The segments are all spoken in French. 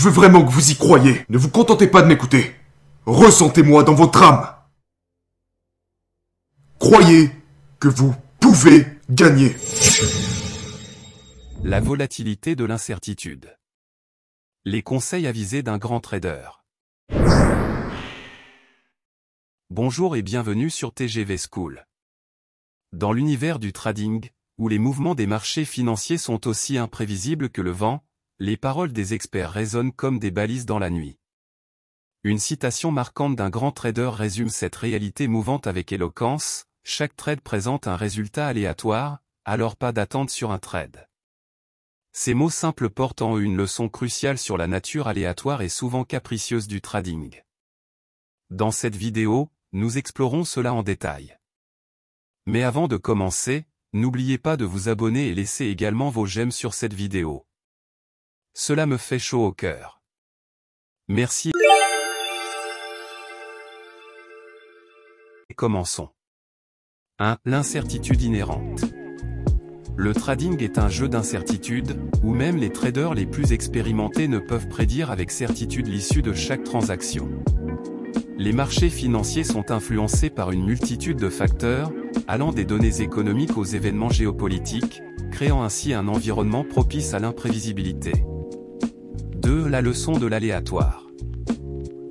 veux vraiment que vous y croyiez. Ne vous contentez pas de m'écouter. Ressentez-moi dans votre âme. Croyez que vous pouvez gagner. La volatilité de l'incertitude. Les conseils avisés d'un grand trader. Bonjour et bienvenue sur TGV School. Dans l'univers du trading, où les mouvements des marchés financiers sont aussi imprévisibles que le vent, les paroles des experts résonnent comme des balises dans la nuit. Une citation marquante d'un grand trader résume cette réalité mouvante avec éloquence: chaque trade présente un résultat aléatoire, alors pas d'attente sur un trade. Ces mots simples portent en eux une leçon cruciale sur la nature aléatoire et souvent capricieuse du trading. Dans cette vidéo, nous explorons cela en détail. Mais avant de commencer, n'oubliez pas de vous abonner et laisser également vos j'aime sur cette vidéo. Cela me fait chaud au cœur. Merci. Commençons. 1. L'incertitude inhérente. Le trading est un jeu d'incertitude, où même les traders les plus expérimentés ne peuvent prédire avec certitude l'issue de chaque transaction. Les marchés financiers sont influencés par une multitude de facteurs, allant des données économiques aux événements géopolitiques, créant ainsi un environnement propice à l'imprévisibilité. 2. La leçon de l'aléatoire.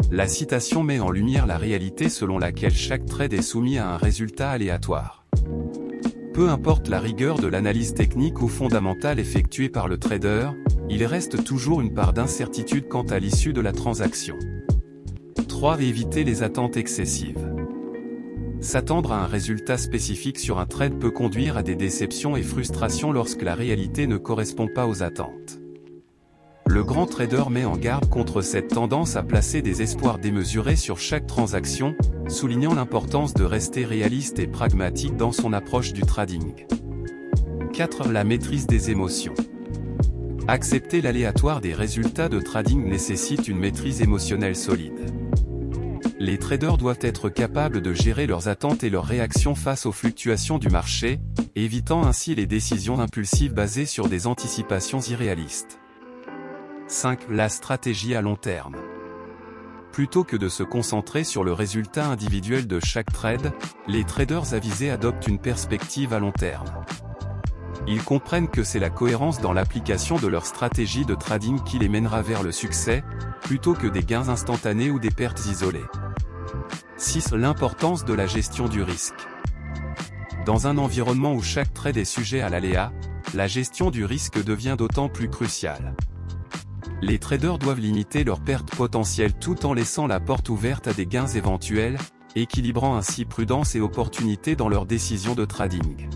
La citation met en lumière la réalité selon laquelle chaque trade est soumis à un résultat aléatoire. Peu importe la rigueur de l'analyse technique ou fondamentale effectuée par le trader, il reste toujours une part d'incertitude quant à l'issue de la transaction. 3. Éviter les attentes excessives. S'attendre à un résultat spécifique sur un trade peut conduire à des déceptions et frustrations lorsque la réalité ne correspond pas aux attentes. Le grand trader met en garde contre cette tendance à placer des espoirs démesurés sur chaque transaction, soulignant l'importance de rester réaliste et pragmatique dans son approche du trading. 4. La maîtrise des émotions. Accepter l'aléatoire des résultats de trading nécessite une maîtrise émotionnelle solide. Les traders doivent être capables de gérer leurs attentes et leurs réactions face aux fluctuations du marché, évitant ainsi les décisions impulsives basées sur des anticipations irréalistes. 5. La stratégie à long terme. Plutôt que de se concentrer sur le résultat individuel de chaque trade, les traders avisés adoptent une perspective à long terme. Ils comprennent que c'est la cohérence dans l'application de leur stratégie de trading qui les mènera vers le succès, plutôt que des gains instantanés ou des pertes isolées. 6. L'importance de la gestion du risque. Dans un environnement où chaque trade est sujet à l'aléa, la gestion du risque devient d'autant plus cruciale. Les traders doivent limiter leurs pertes potentielles tout en laissant la porte ouverte à des gains éventuels, équilibrant ainsi prudence et opportunité dans leurs décisions de trading.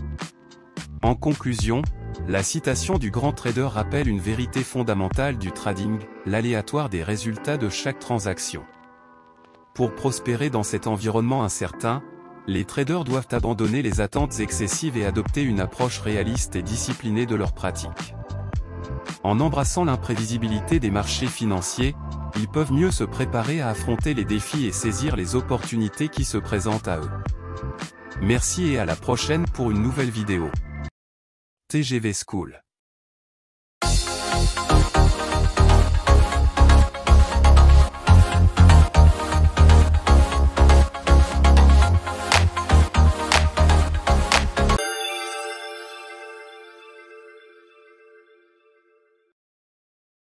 En conclusion, la citation du grand trader rappelle une vérité fondamentale du trading: l'aléatoire des résultats de chaque transaction. Pour prospérer dans cet environnement incertain, les traders doivent abandonner les attentes excessives et adopter une approche réaliste et disciplinée de leur pratique. En embrassant l'imprévisibilité des marchés financiers, ils peuvent mieux se préparer à affronter les défis et saisir les opportunités qui se présentent à eux. Merci et à la prochaine pour une nouvelle vidéo. TGV School.